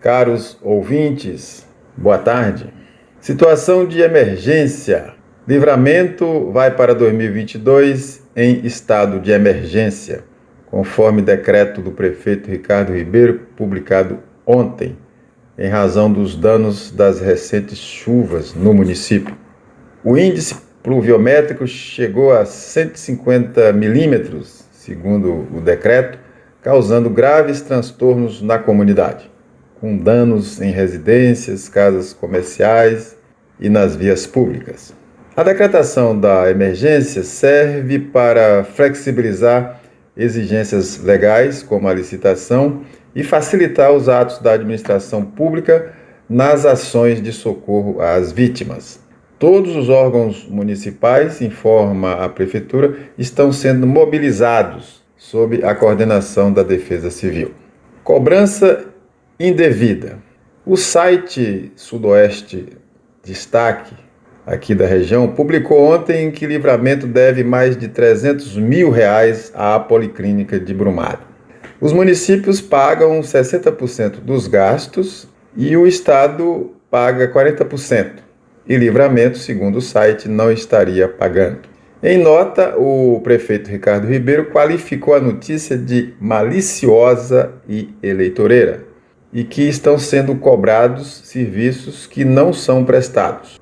Caros ouvintes, boa tarde. Situação de emergência. Livramento vai para 2022 em estado de emergência, conforme decreto do prefeito Ricardo Ribeiro, publicado ontem, em razão dos danos das recentes chuvas no município. O índice pluviométrico chegou a 150 milímetros, segundo o decreto, causando graves transtornos na comunidade, com danos em residências, casas comerciais e nas vias públicas. A decretação da emergência serve para flexibilizar exigências legais, como a licitação, e facilitar os atos da administração pública nas ações de socorro às vítimas. Todos os órgãos municipais, informa a Prefeitura, estão sendo mobilizados sob a coordenação da Defesa Civil. Cobrança indevida. O site Sudoeste Destaque, aqui da região, publicou ontem que Livramento deve mais de R$300 mil à Policlínica de Brumado. Os municípios pagam 60% dos gastos e o Estado paga 40%. E Livramento, segundo o site, não estaria pagando. Em nota, o prefeito Ricardo Ribeiro qualificou a notícia de maliciosa e eleitoreira e que estão sendo cobrados serviços que não são prestados.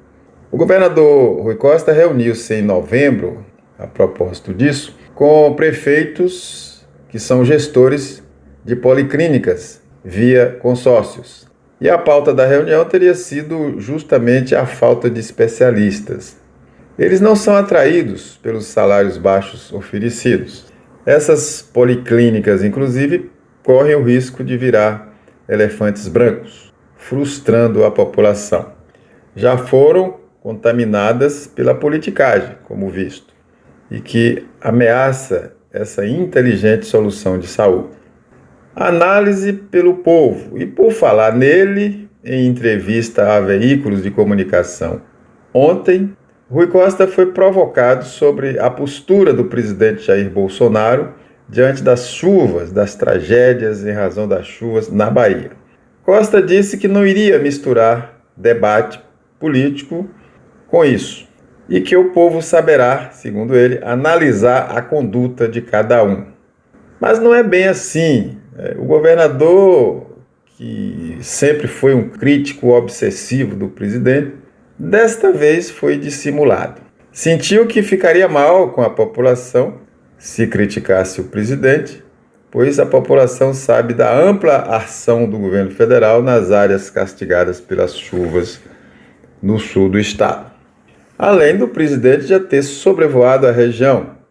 O governador Rui Costa reuniu-se em novembro, a propósito disso, com prefeitos que são gestores de policlínicas via consórcios. E a pauta da reunião teria sido justamente a falta de especialistas. Eles não são atraídos pelos salários baixos oferecidos. Essas policlínicas, inclusive, correm o risco de virar elefantes brancos, frustrando a população. Já foram contaminadas pela politicagem, como visto, e que ameaça essa inteligente solução de saúde. Análise pelo povo. E por falar nele, em entrevista a veículos de comunicação ontem, Rui Costa foi provocado sobre a postura do presidente Jair Bolsonaro diante das chuvas, das tragédias em razão das chuvas na Bahia. Costa disse que não iria misturar debate político com isso e que o povo saberá, segundo ele, analisar a conduta de cada um. Mas não é bem assim. O governador, que sempre foi um crítico obsessivo do presidente, desta vez foi dissimulado. Sentiu que ficaria mal com a população se criticasse o presidente, pois a população sabe da ampla ação do governo federal nas áreas castigadas pelas chuvas no sul do estado. Além do presidente já ter sobrevoado a região,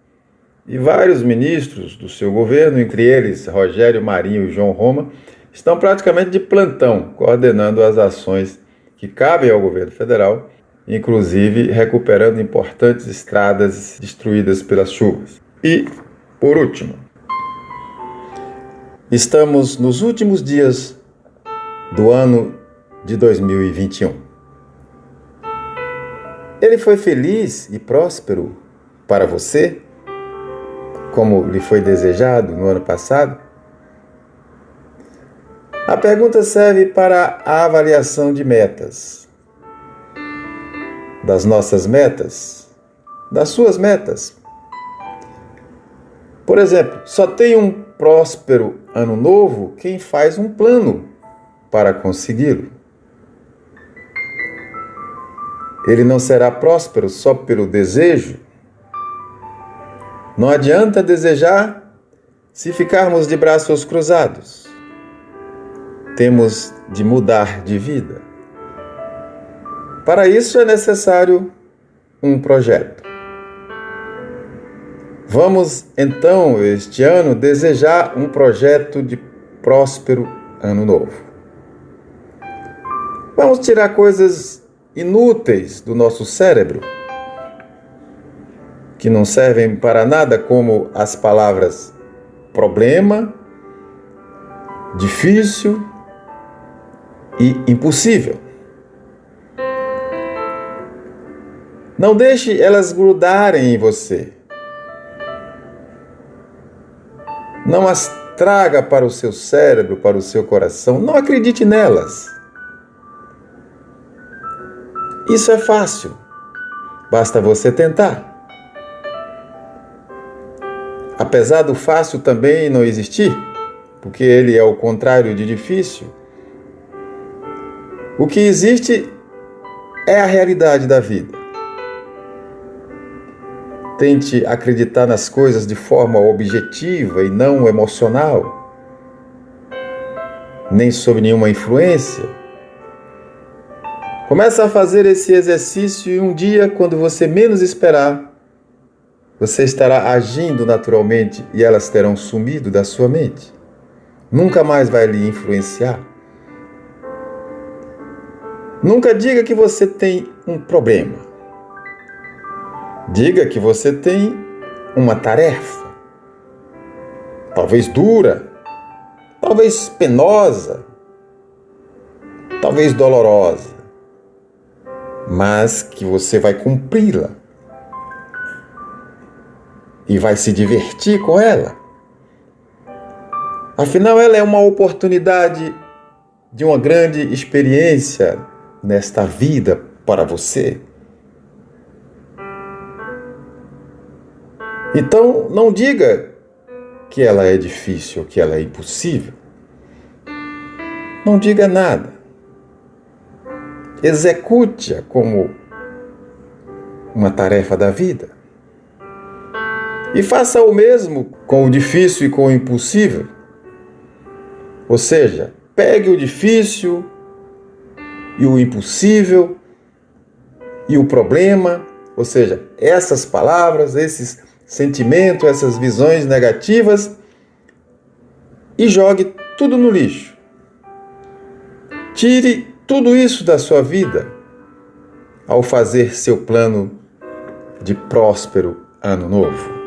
e vários ministros do seu governo, entre eles Rogério Marinho e João Roma, estão praticamente de plantão, coordenando as ações que cabem ao governo federal, inclusive recuperando importantes estradas destruídas pelas chuvas. E, por último, estamos nos últimos dias do ano de 2021. Ele foi feliz e próspero para você, como lhe foi desejado no ano passado? A pergunta serve para a avaliação de metas. Das nossas metas, das suas metas. Por exemplo, só tem um próspero ano novo quem faz um plano para consegui-lo. Ele não será próspero só pelo desejo. Não adianta desejar se ficarmos de braços cruzados. Temos de mudar de vida. Para isso é necessário um projeto. Vamos, então, este ano, desejar um projeto de próspero ano novo. Vamos tirar coisas inúteis do nosso cérebro, que não servem para nada, como as palavras problema, difícil e impossível. Não deixe elas grudarem em você. Não as traga para o seu cérebro, para o seu coração. Não acredite nelas. Isso é fácil. Basta você tentar. Apesar do fácil também não existir, porque ele é o contrário de difícil, o que existe é a realidade da vida. Tente acreditar nas coisas de forma objetiva e não emocional, nem sob nenhuma influência. Comece a fazer esse exercício e um dia, quando você menos esperar, você estará agindo naturalmente e elas terão sumido da sua mente. Nunca mais vai lhe influenciar. Nunca diga que você tem um problema. Diga que você tem uma tarefa, talvez dura, talvez penosa, talvez dolorosa, mas que você vai cumpri-la e vai se divertir com ela. Afinal, ela é uma oportunidade de uma grande experiência nesta vida para você. Então, não diga que ela é difícil, que ela é impossível. Não diga nada. Execute-a como uma tarefa da vida. E faça o mesmo com o difícil e com o impossível. Ou seja, pegue o difícil e o impossível e o problema, ou seja, essas palavras, esses sentimentos, essas visões negativas e jogue tudo no lixo. Tire tudo isso da sua vida ao fazer seu plano de próspero ano novo.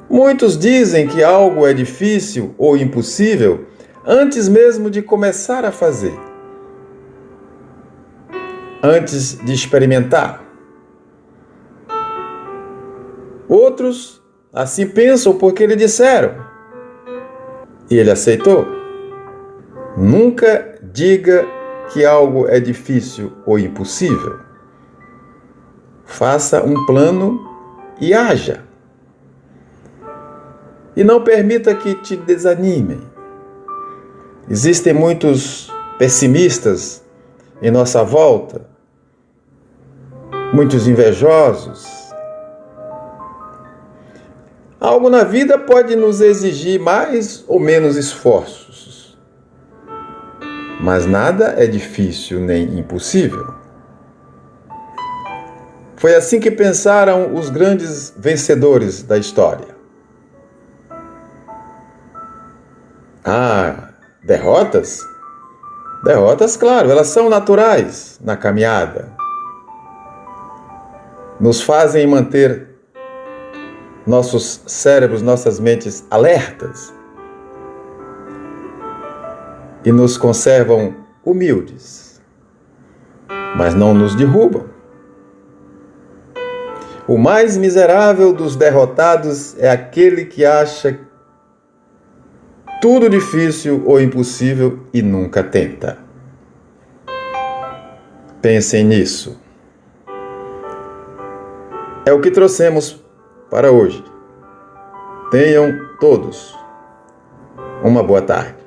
Muitos dizem que algo é difícil ou impossível antes mesmo de começar a fazer, antes de experimentar. Outros assim pensam porque lhe disseram e ele aceitou. Nunca diga que algo é difícil ou impossível. Faça um plano e haja. E não permita que te desanimem. Existem muitos pessimistas em nossa volta, muitos invejosos. Algo na vida pode nos exigir mais ou menos esforços, mas nada é difícil nem impossível. Foi assim que pensaram os grandes vencedores da história. Derrotas? Derrotas, claro, elas são naturais na caminhada. Nos fazem manter nossos cérebros, nossas mentes alertas e nos conservam humildes, mas não nos derrubam. O mais miserável dos derrotados é aquele que acha tudo difícil ou impossível e nunca tenta. Pensem nisso. É o que trouxemos para hoje. Tenham todos uma boa tarde.